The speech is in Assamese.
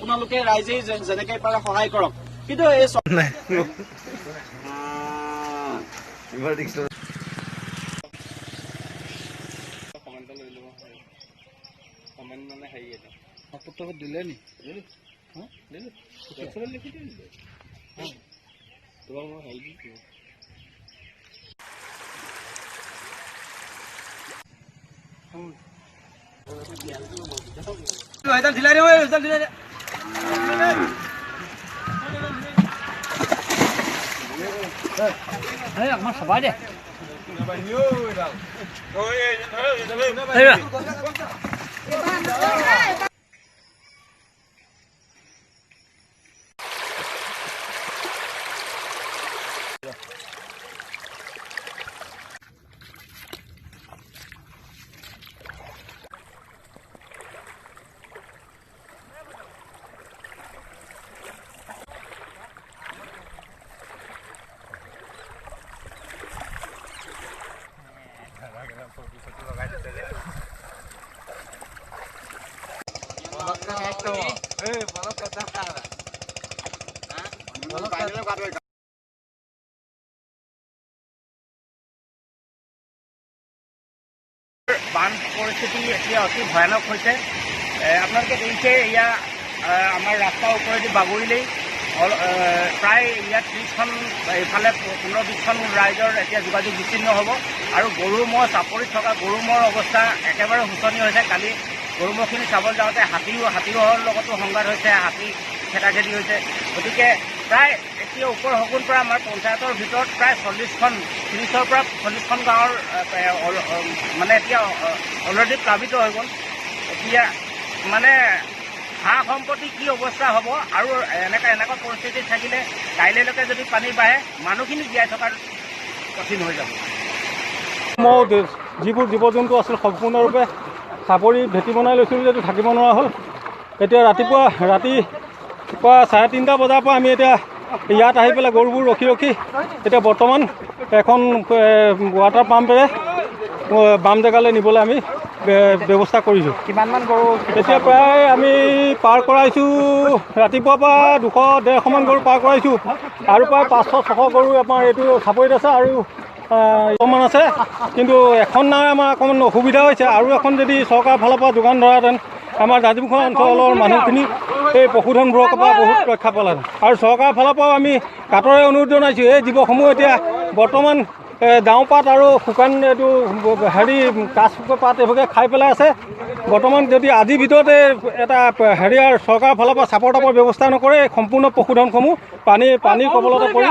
আপোনালোকে ৰাইজে যেনেকৈ পাৰে সহায় কৰক। কিন্তু এই দিলে নি আমাৰ সবাই দে বান পৰিস্থিতি এতিয়া অতি ভয়ানক হৈছে। আপোনালোকে দেখিছে এয়া আমাৰ ৰাস্তাৰ ওপৰেদি বাগৰিলেই প্ৰায় ইয়াত 30খন এইফালে 15-20খন ৰাইজৰ এতিয়া যোগাযোগ বিচ্ছিন্ন হ'ব। আৰু গৰু ম'হ চাপৰিত থকা গৰু ম'হৰ অৱস্থা একেবাৰে শোচনীয় হৈছে। কালি গৰু ম'হখিনি চাবলৈ যাওঁতে হাতীৰৰ লগতো সংঘাত হৈছে, হাতী খেদাখেদি হৈছে। গতিকে প্ৰায় এতিয়া ওপৰ সগুন পৰা আমাৰ পঞ্চায়তৰ ভিতৰত প্ৰায় 30ৰ পৰা 40খন গাঁৱৰ মানে এতিয়া অলৰেডি প্লাবিত হৈ গ'ল। এতিয়া মানে সা সম্পত্তি কি অৱস্থা হ'ব আৰু এনেকুৱা পৰিস্থিতি থাকিলে কাইলৈলৈকে যদি পানী বাঢ়ে মানুহখিনি জীয়াই থকাৰ কঠিন হৈ যাব। যিবোৰ জীৱ জন্তু আছিল সম্পূৰ্ণৰূপে চাপৰি ভেটি বনাই লৈছিলোঁ যিহেতু থাকিব নোৱাৰা হ'ল। এতিয়া ৰাতিপুৱা 3:30 বজাৰ পৰা আমি এতিয়া ইয়াত আহি পেলাই গৰুবোৰ ৰখি এতিয়া বৰ্তমান এখন ৱাটাৰ পাম্পেৰে বাম জেগালৈ নিবলৈ আমি ব্যৱস্থা কৰিছোঁ। কিমানমান গৰু এতিয়া প্ৰায় আমি পাৰ কৰাইছোঁ, ৰাতিপুৱাৰ পৰা 200-150মান গৰু পাৰ কৰাইছোঁ আৰু প্ৰায় 500-600 গৰু আমাৰ এইটো চাপৰিত আছে আৰু অকণমান আছে। কিন্তু এখন নাৱে আমাৰ অকণমান অসুবিধা হৈছে। আৰু এখন যদি চৰকাৰৰ ফালৰ পৰা যোগান ধৰাহেঁতেন আমাৰ জাজিমুখৰ অঞ্চলৰ মানুহখিনি এই পশুধনবোৰৰ পৰা বহুত ৰক্ষা পালে। আৰু চৰকাৰৰ ফালৰ পৰাও আমি কাটৰে অনুৰোধ জনাইছোঁ, এই জীৱসমূহ এতিয়া বৰ্তমান ডাও পাত আৰু শুকান এইটো কাঠ পাত এইভাগে খাই পেলাই আছে। বৰ্তমান যদি আজিৰ ভিতৰতে এটা চৰকাৰৰ ফালৰ পৰা চাপৰ তাপৰ ব্যৱস্থা নকৰে সম্পূৰ্ণ পশুধনসমূহ পানীৰ কবলতে পৰি